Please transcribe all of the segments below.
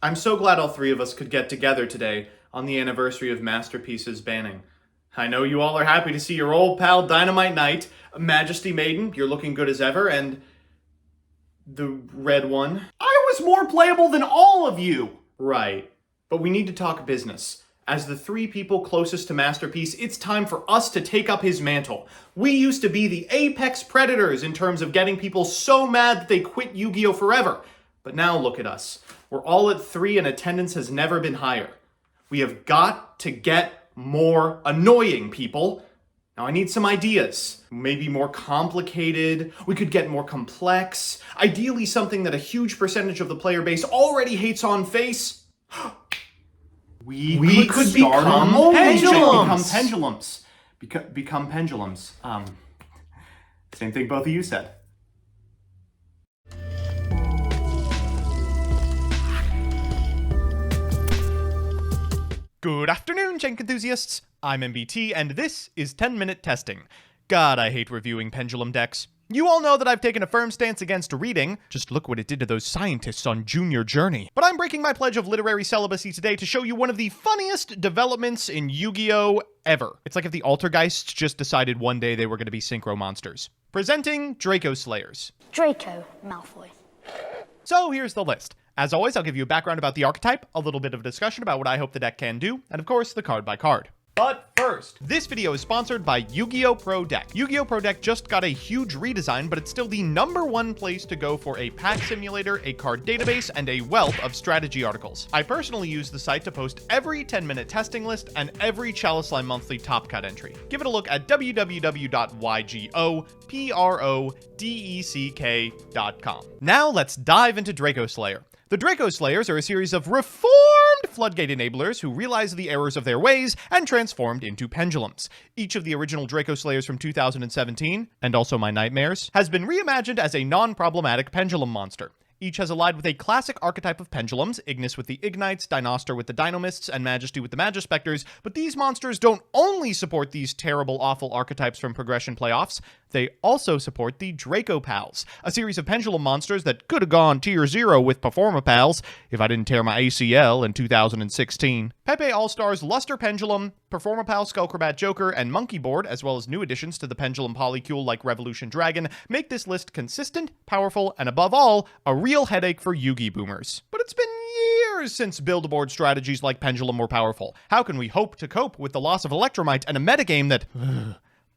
I'm so glad all three of us could get together today on the anniversary of Masterpiece's banning. I know you all are happy to see your old pal Dynamite Knight, Majesty Maiden, you're looking good as ever, and the red one. I was more playable than all of you! Right, but we need to talk business. As the three people closest to Masterpiece, it's time for us to take up his mantle. We used to be the apex predators in terms of getting people so mad that they quit Yu-Gi-Oh! Forever. But now look at us. We're all at 3 and attendance has never been higher. We have got to get more annoying, people. Now I need some ideas. Maybe more complicated. We could get more complex. Ideally something that a huge percentage of the player base already hates on face. We could become pendulums. Become pendulums. Same thing both of you said. Good afternoon, Jank enthusiasts. I'm MBT, and this is 10-Minute Testing. God, I hate reviewing pendulum decks. You all know that I've taken a firm stance against reading. Just look what it did to those scientists on Junior Journey. But I'm breaking my pledge of literary celibacy today to show you one of the funniest developments in Yu-Gi-Oh! Ever. It's like if the Altergeists just decided one day they were going to be synchro monsters. Presenting Dracoslayers. Draco Malfoy. So here's the list. As always, I'll give you a background about the archetype, a little bit of a discussion about what I hope the deck can do, and of course, the card by card. But first, this video is sponsored by Yu-Gi-Oh! Pro Deck. Yu-Gi-Oh! Pro Deck just got a huge redesign, but it's still the #1 place to go for a pack simulator, a card database, and a wealth of strategy articles. I personally use the site to post every 10-minute testing list and every Chalice Line Monthly Top Cut entry. Give it a look at www.ygoprodeck.com. Now let's dive into Dracoslayer. The Dracoslayers are a series of reformed floodgate enablers who realized the errors of their ways and transformed into pendulums. Each of the original Dracoslayers from 2017, and also my nightmares, has been reimagined as a non-problematic pendulum monster. Each has allied with a classic archetype of pendulums, Ignis with the Ignites, Dinoster with the Dynamists, and Majesty with the Magispectors, but these monsters don't only support these terrible, awful archetypes from progression playoffs, they also support the Draco Pals, a series of pendulum monsters that could have gone tier 0 with Performa Pals if I didn't tear my ACL in 2016. Pepe All-Stars Luster Pendulum, Performa Pal Skullcrabat Joker, and Monkey Board, as well as new additions to the pendulum polycule like Revolution Dragon, make this list consistent, powerful, and above all, a real headache for Yu-Gi boomers. But it's been years since build-a-board strategies like Pendulum were powerful. How can we hope to cope with the loss of Electromite and a metagame that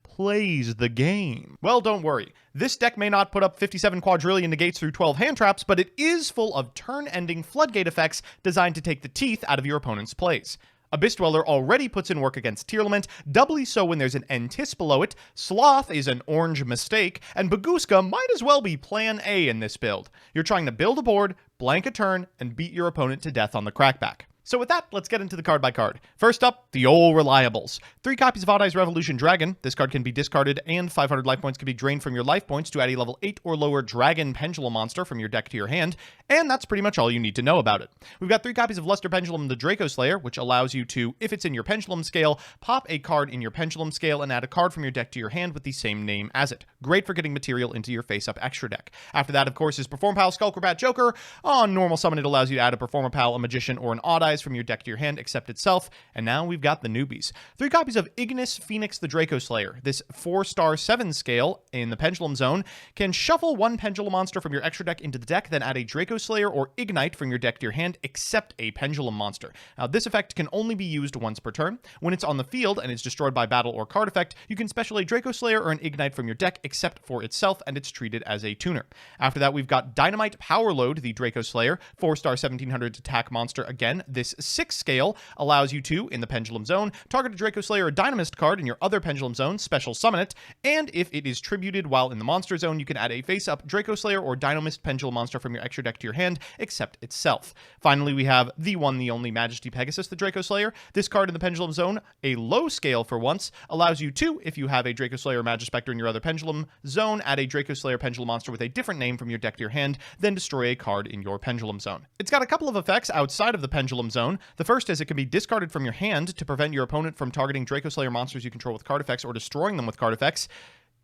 plays the game? Well, don't worry. This deck may not put up 57 quadrillion negates through 12 hand traps, but it is full of turn-ending floodgate effects designed to take the teeth out of your opponent's plays. Abyss Dweller already puts in work against Tearlament, doubly so when there's an Entis below it, Sloth is an orange mistake, and Baguska might as well be plan A in this build. You're trying to build a board, blank a turn, and beat your opponent to death on the crackback. So with that, let's get into the card by card. First up, the old reliables. 3 copies of Odd Eye's Revolution Dragon. This card can be discarded and 500 life points can be drained from your life points to add a level 8 or lower Dragon Pendulum monster from your deck to your hand. And that's pretty much all you need to know about it. We've got 3 copies of Luster Pendulum, the Dracoslayer, which allows you to, if it's in your Pendulum scale, pop a card in your Pendulum scale and add a card from your deck to your hand with the same name as it. Great for getting material into your face-up extra deck. After that, of course, is Perform Pal Skullcrabat Joker. On normal summon, it allows you to add a Performer Pal, a Magician, or an Odd Eyes from your deck to your hand, except itself. And now we've got the newbies. 3 copies of Ignis Phoenix the Dracoslayer. This 4-star 7 scale in the Pendulum Zone can shuffle 1 Pendulum monster from your extra deck into the deck, then add a Dracoslayer or Ignite from your deck to your hand, except a Pendulum monster. Now, this effect can only be used once per turn. When it's on the field and is destroyed by battle or card effect, you can special a Dracoslayer or an Ignite from your deck, except for itself, and it's treated as a tuner. After that, we've got Dynamite Powerload the Dracoslayer, 4-star 1700 attack monster again. This 6 scale allows you to, in the Pendulum Zone, target a Dracoslayer or Dynamist card in your other Pendulum Zone, special summon it, and if it is tributed while in the Monster Zone, you can add a face-up Dracoslayer or Dynamist Pendulum monster from your extra deck to your hand, except itself. Finally, we have the one, the only Majesty Pegasus, the Dracoslayer. This card in the Pendulum Zone, a low scale for once, allows you to, if you have a Dracoslayer or Magispector in your other Pendulum Zone, add a Dracoslayer Pendulum monster with a different name from your deck to your hand, then destroy a card in your Pendulum Zone. It's got a couple of effects outside of the Pendulum Zone. The first is it can be discarded from your hand to prevent your opponent from targeting Dracoslayer monsters you control with card effects or destroying them with card effects.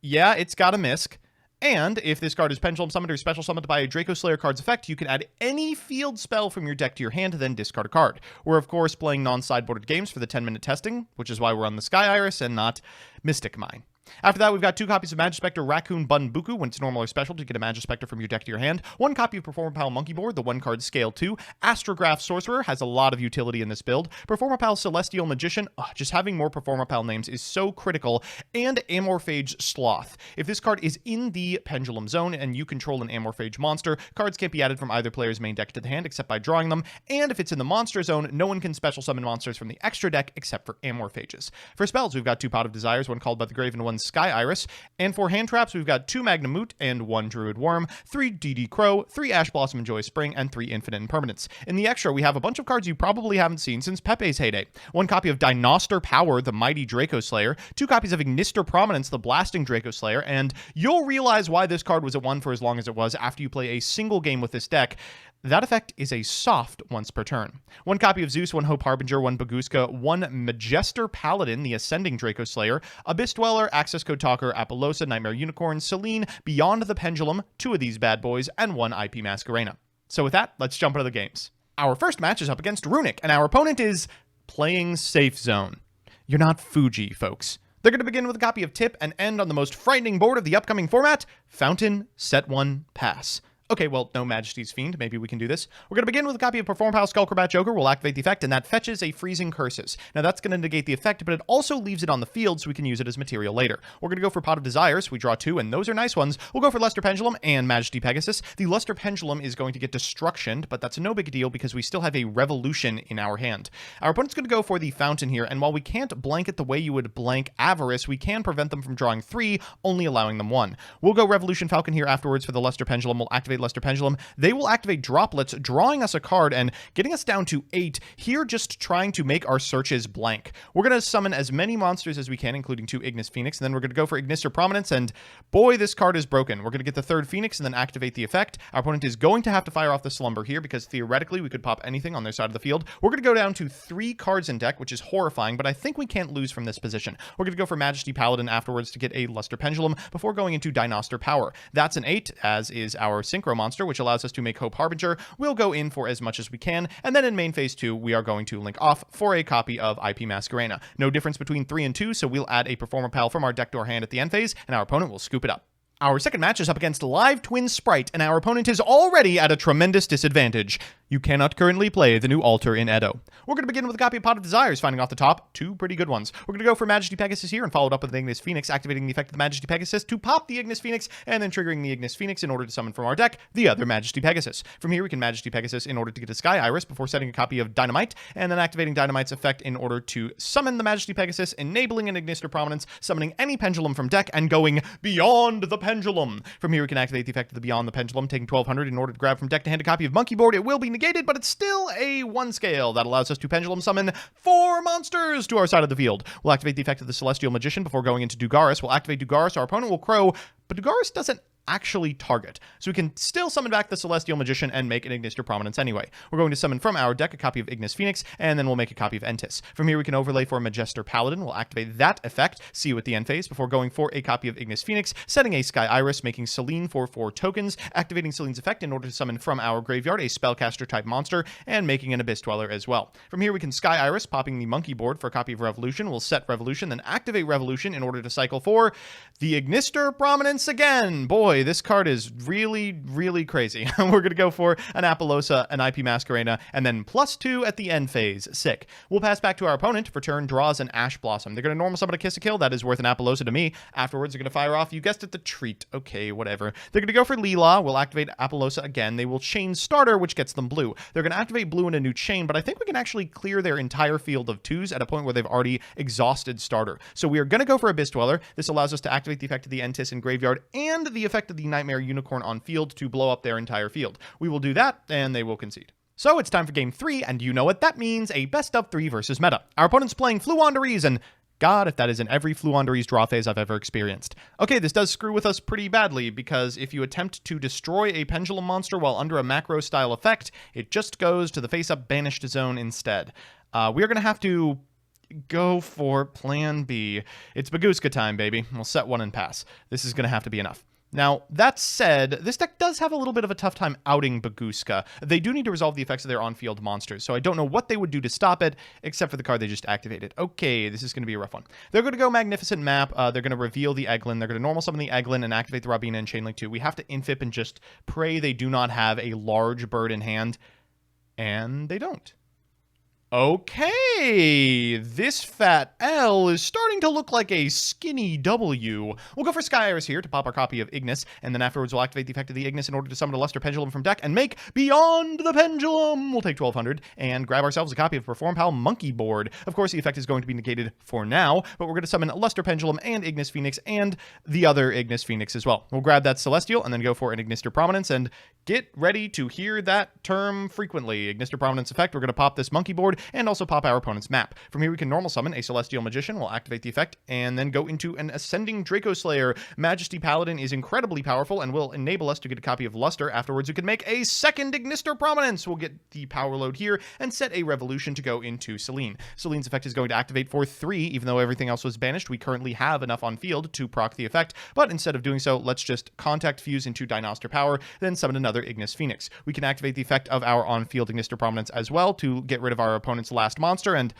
Yeah, it's got a misc. And if this card is Pendulum Summoned or Special Summoned by a Dracoslayer card's effect, you can add any field spell from your deck to your hand, then discard a card. We're, of course, playing non-sideboarded games for the 10-minute testing, which is why we're on the Sky Iris and not Mystic Mine. After that, we've got 2 copies of Magispector Raccoon Bunbuku when it's normal or special to get a Magispector from your deck to your hand. 1 copy of Performapal Monkey Board, the 1-card scale 2. Astrograph Sorcerer has a lot of utility in this build. Performapal Celestial Magician, just having more Performapal names is so critical. And Amorphage Sloth. If this card is in the Pendulum Zone and you control an Amorphage monster, cards can't be added from either player's main deck to the hand except by drawing them. And if it's in the Monster Zone, no one can special summon monsters from the extra deck except for Amorphages. For spells, we've got 2 Pot of Desires, 1 Called by the Grave and 1 Sky Iris. And for hand traps, we've got 2 Magnamut and 1 Druid Worm, 3 DD Crow, 3 Ash Blossom and Joy Spring, and 3 Infinite Impermanence. In the extra, we have a bunch of cards you probably haven't seen since Pepe's heyday. 1 copy of Dinoster Power, the mighty Dracoslayer, 2 copies of Ignister Prominence, the blasting Dracoslayer, and you'll realize why this card was at 1 for as long as it was after you play a single game with this deck. That effect is a soft once per turn. 1 copy of Zeus, 1 Hope Harbinger, 1 Baguska, 1 Majester Paladin, the Ascending Dracoslayer, Abyss Dweller, Access Code Talker, Apollosa, Nightmare Unicorn, Selene, Beyond the Pendulum, 2 of these bad boys, and 1 IP Masquerena. So with that, let's jump into the games. Our first match is up against Runic, and our opponent is playing Safe Zone. You're not Fuji, folks. They're going to begin with a copy of Tip and end on the most frightening board of the upcoming format, Fountain, Set 1, Pass. Okay, well, no Majesty's Fiend. Maybe we can do this. We're going to begin with a copy of Performapal Skullcrobat Joker. We'll activate the effect, and that fetches a Freezing Curses. Now, that's going to negate the effect, but it also leaves it on the field so we can use it as material later. We're going to go for Pot of Desires. We draw 2, and those are nice ones. We'll go for Luster Pendulum and Majesty Pegasus. The Luster Pendulum is going to get Destructioned, but that's no big deal because we still have a Revolution in our hand. Our opponent's going to go for the Fountain here, and while we can't blank it the way you would blank Avarice, we can prevent them from drawing 3, only allowing them 1. We'll go Revolution Falcon here afterwards for the Luster Pendulum. We'll activate Luster Pendulum. They will activate Droplets, drawing us a card and getting us down to 8. Here, just trying to make our searches blank. We're going to summon as many monsters as we can, including 2 Ignis Phoenix, and then we're going to go for Ignister Prominence, and boy, this card is broken. We're going to get the 3rd Phoenix and then activate the effect. Our opponent is going to have to fire off the Slumber here because theoretically we could pop anything on their side of the field. We're going to go down to 3 cards in deck, which is horrifying, but I think we can't lose from this position. We're going to go for Majesty Paladin afterwards to get a Luster Pendulum before going into Dinoster Power. That's an 8, as is our Synchro monster, which allows us to make Hope Harbinger. We'll go in for as much as we can, and then in main phase 2, we are going to link off for a copy of IP Masquerena. No difference between 3 and 2, so we'll add a Performapal from our deck to our hand at the end phase, and our opponent will scoop it up. Our second match is up against Live Twin Sprite, and our opponent is already at a tremendous disadvantage. You cannot currently play the new altar in Edo. We're going to begin with a copy of Pot of Desires, finding off the top 2 pretty good ones. We're going to go for Majesty Pegasus here and follow it up with the Ignis Phoenix, activating the effect of the Majesty Pegasus to pop the Ignis Phoenix, and then triggering the Ignis Phoenix in order to summon from our deck the other Majesty Pegasus. From here, we can Majesty Pegasus in order to get a Sky Iris before setting a copy of Dynamite, and then activating Dynamite's effect in order to summon the Majesty Pegasus, enabling an Ignister Prominence, summoning any Pendulum from deck, and going Beyond the Pendulum. From here, we can activate the effect of the Beyond the Pendulum, taking 1200 in order to grab from deck to hand a copy of Monkey Board. It will be negated, but it's still a 1 scale. That allows us to Pendulum summon 4 monsters to our side of the field. We'll activate the effect of the Celestial Magician before going into Dugaris. We'll activate Dugaris. Our opponent will Crow, but Dugaris doesn't actually target. So we can still summon back the Celestial Magician and make an Ignister Prominence anyway. We're going to summon from our deck a copy of Ignis Phoenix, and then we'll make a copy of Entis. From here, we can overlay for Majester Paladin. We'll activate that effect, see you at the end phase, before going for a copy of Ignis Phoenix, setting a Sky Iris, making Selene for 4 tokens, activating Selene's effect in order to summon from our graveyard a Spellcaster-type monster, and making an Abyss Dweller as well. From here, we can Sky Iris, popping the Monkey Board for a copy of Revolution. We'll set Revolution, then activate Revolution in order to cycle for the Ignister Prominence again. Boy, this card is really crazy. We're going to go for an Apollosa, an IP Masquerena, and then +2 at the end phase. Sick. We'll pass back to our opponent. For turn, draws an Ash Blossom. They're going to normal summon a Kiss a Kill. That is worth an Apollosa to me. Afterwards, they're going to fire off, you guessed it, the Treat. Okay, whatever. They're going to go for Leela. We'll activate Apollosa again. They will chain Starter, which gets them blue. They're going to activate blue in a new chain, but I think we can actually clear their entire field of 2s at a point where they've already exhausted Starter. So we are going to go for Abyss Dweller. This allows us to activate the effect of the Entis in graveyard and the effect of the Nightmare Unicorn on field to blow up their entire field. We will do that, and they will concede. So it's time for game 3, and you know what that means, a best of 3 versus meta. Our opponent's playing Fluandereeze, and God, if that is in every Fluandereeze draw phase I've ever experienced. Okay, this does screw with us pretty badly, because if you attempt to destroy a Pendulum monster while under a macro-style effect, it just goes to the face-up banished zone instead. We are going to have to go for plan B. It's Baguska time, baby. We'll set 1 and pass. This is going to have to be enough. Now, that said, this deck does have a little bit of a tough time outing Baguska. They do need to resolve the effects of their on-field monsters, so I don't know what they would do to stop it, except for the card they just activated. Okay, this is going to be a rough one. They're going to go Magnificent Map, they're going to reveal the Egglin, they're going to normal summon the Egglin and activate the Robina and Chainlink 2. We have to infip and just pray they do not have a large bird in hand, and they don't. Okay, this fat L is starting to look like a skinny W. We'll go for Sky Iris here to pop our copy of Ignis, and then afterwards we'll activate the effect of the Ignis in order to summon a Luster Pendulum from deck and make Beyond the Pendulum. We'll take 1200 and grab ourselves a copy of Perform Pal Monkey Board. Of course, the effect is going to be negated for now, but we're going to summon Luster Pendulum and Ignis Phoenix and the other Ignis Phoenix as well. We'll grab that Celestial and then go for an Ignister Prominence and get ready to hear that term frequently. Ignister Prominence effect, we're going to pop this Monkey Board and also pop our opponent's map. From here, we can normal summon a Celestial Magician. We'll activate the effect and then go into an Ascending Dracoslayer. Majesty Paladin is incredibly powerful and will enable us to get a copy of Luster. Afterwards, we can make a second Ignister Prominence. We'll get the power load here and set a Revolution to go into Selene. Selene's effect is going to activate for 3, even though everything else was banished. We currently have enough on field to proc the effect, but instead of doing so, let's just Contact Fuse into Dinoster Power, then summon another Ignis Phoenix. We can activate the effect of our on-field Ignister Prominence as well to get rid of our opponent's last monster, and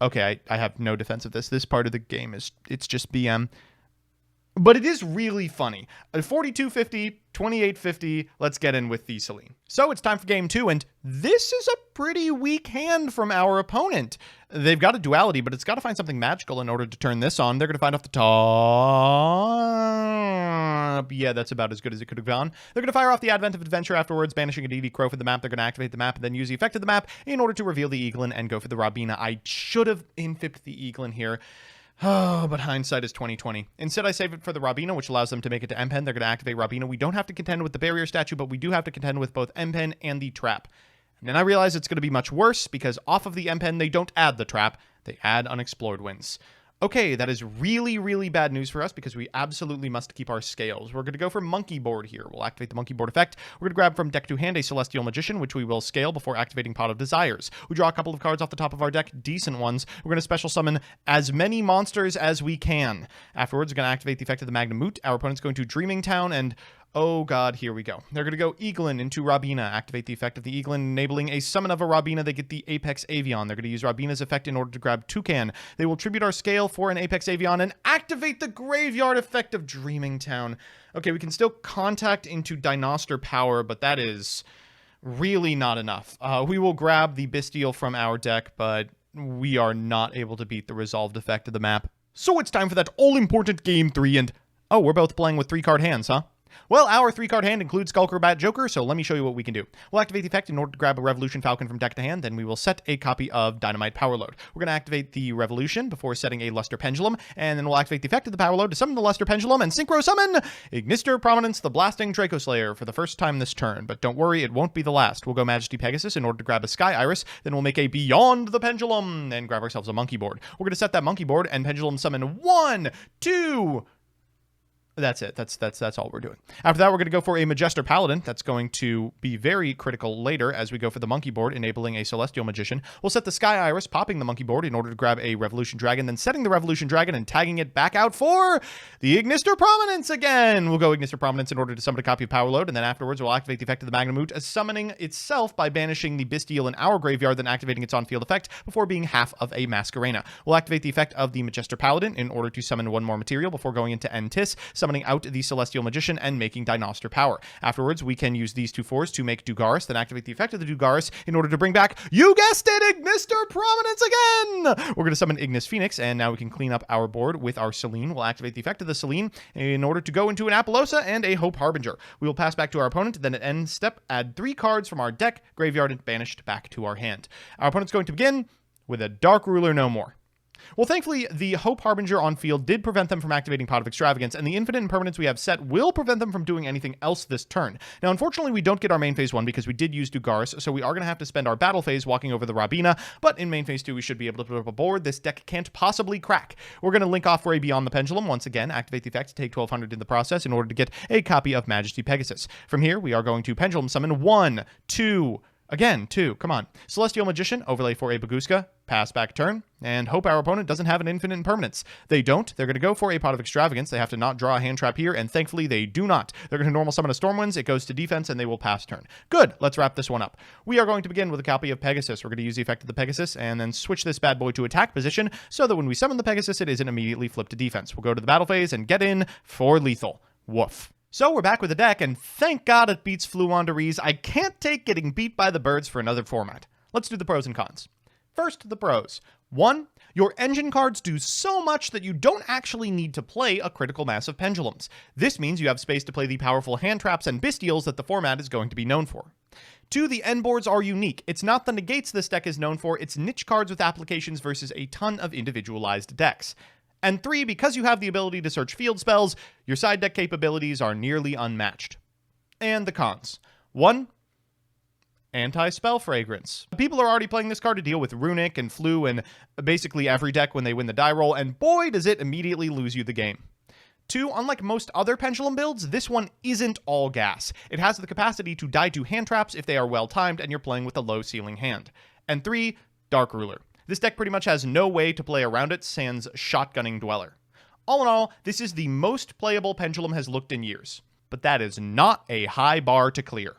okay, I have no defense of this. This part of the game it's just BM. But it is really funny. 4250, 2850, let's get in with the Selene. So it's time for game 2, and this is a pretty weak hand from our opponent. They've got a duality, but it's got to find something magical in order to turn this on. They're going to find off the top. Yeah, that's about as good as it could have gone. They're going to fire off the Advent of Adventure afterwards, banishing a DD Crow for the map. They're going to activate the map and then use the effect of the map in order to reveal the Eaglin and go for the Robina. I should have infipped the Eaglin here. Oh, but hindsight is 2020. Instead, I save it for the Robina, which allows them to make it to M-Pen. They're going to activate Robina. We don't have to contend with the barrier statue, but we do have to contend with both M-Pen and the trap. And then I realize it's going to be much worse, because off of the M-Pen, they don't add the trap. They add Unexplored Winds. Okay, that is really, really bad news for us because we absolutely must keep our scales. We're going to go for Monkey Board here. We'll activate the Monkey Board effect. We're going to grab from deck to hand a Celestial Magician, which we will scale before activating Pot of Desires. We draw a couple of cards off the top of our deck, decent ones. We're going to special summon as many monsters as we can. Afterwards, we're going to activate the effect of the Magnum Moot. Our opponent's going to Dreaming Town, and oh god, here we go. They're going to go Eaglin into Robina. Activate the effect of the Eaglin, enabling a summon of a Robina. They get the Apex Avion. They're going to use Robina's effect in order to grab Toucan. They will tribute our scale for an Apex Avion and activate the graveyard effect of Dreaming Town. Okay, we can still contact into Dinoster Power, but that is really not enough. We will grab the Bestial from our deck, but we are not able to beat the resolved effect of the map. So it's time for that all-important Game 3, and oh, we're both playing with 3-card hands, huh? Well, our 3-card hand includes Skulker, Bat, Joker, so let me show you what we can do. We'll activate the effect in order to grab a Revolution Falcon from deck to hand, then we will set a copy of Dynamite Power Load. We're going to activate the Revolution before setting a Luster Pendulum, and then we'll activate the effect of the Power Load to summon the Luster Pendulum and Synchro Summon Ignister Prominence, the Blasting Dracoslayer for the first time this turn. But don't worry, it won't be the last. We'll go Majesty Pegasus in order to grab a Sky Iris, then we'll make a Beyond the Pendulum, and grab ourselves a Monkey Board. We're going to set that Monkey Board and Pendulum Summon 1, 2... That's it. That's all we're doing. After that, we're going to go for a Majester Paladin. That's going to be very critical later as we go for the Monkey Board, enabling a Celestial Magician. We'll set the Sky Iris, popping the Monkey Board in order to grab a Revolution Dragon, then setting the Revolution Dragon and tagging it back out for the Ignister Prominence again. We'll go Ignister Prominence in order to summon a copy of Power Load, and then afterwards we'll activate the effect of the Magnum Moot, summoning itself by banishing the Bestial in our graveyard, then activating its on-field effect before being half of a Masquerena. We'll activate the effect of the Majester Paladin in order to summon one more material before going into Entis, summoning out the Celestial Magician and making Dinoster Power. Afterwards, we can use these 2 4s to make Dugaris, then activate the effect of the Dugaris in order to bring back, you guessed it, Ignister Prominence again! We're going to summon Ignis Phoenix, and now we can clean up our board with our Selene. We'll activate the effect of the Selene in order to go into an Appaloosa and a Hope Harbinger. We will pass back to our opponent, then at end step, add 3 cards from our deck, graveyard, and banished back to our hand. Our opponent's going to begin with a Dark Ruler No More. Well, thankfully, the Hope Harbinger on field did prevent them from activating Pot of Extravagance, and the Infinite Impermanence we have set will prevent them from doing anything else this turn. Now, unfortunately, we don't get our main phase 1 because we did use Dugaris, so we are going to have to spend our battle phase walking over the Robina, but in main phase 2, we should be able to put up a board this deck can't possibly crack. We're going to link off for a Beyond the Pendulum once again, activate the effect to take 1200 in the process in order to get a copy of Majesty Pegasus. From here, we are going to Pendulum Summon 1, 2, Again, 2, come on. Celestial Magician, overlay for a Pegasus, pass back turn, and hope our opponent doesn't have an infinite impermanence. They don't. They're going to go for a Pot of Extravagance. They have to not draw a hand trap here, and thankfully they do not. They're going to normal summon a Stormwinds. It goes to defense, and they will pass turn. Good. Let's wrap this one up. We are going to begin with a copy of Pegasus. We're going to use the effect of the Pegasus, and then switch this bad boy to attack position, so that when we summon the Pegasus, it isn't immediately flipped to defense. We'll go to the battle phase and get in for lethal. Woof. So we're back with the deck, and thank God it beats Fluwandereeze. I can't take getting beat by the birds for another format. Let's do the pros and cons. First, the pros. 1, your engine cards do so much that you don't actually need to play a critical mass of pendulums. This means you have space to play the powerful hand traps and bestials that the format is going to be known for. 2, the end boards are unique. It's not the negates this deck is known for, it's niche cards with applications versus a ton of individualized decks. And 3, because you have the ability to search field spells, your side deck capabilities are nearly unmatched. And the cons. 1, anti-spell fragrance. People are already playing this card to deal with Runic and Flu and basically every deck when they win the die roll, and boy does it immediately lose you the game. 2, unlike most other Pendulum builds, this one isn't all gas. It has the capacity to die to hand traps if they are well timed and you're playing with a low ceiling hand. And 3, Dark Ruler. This deck pretty much has no way to play around it sans Shotgunning Dweller. All in all, this is the most playable Pendulum has looked in years. But that is not a high bar to clear.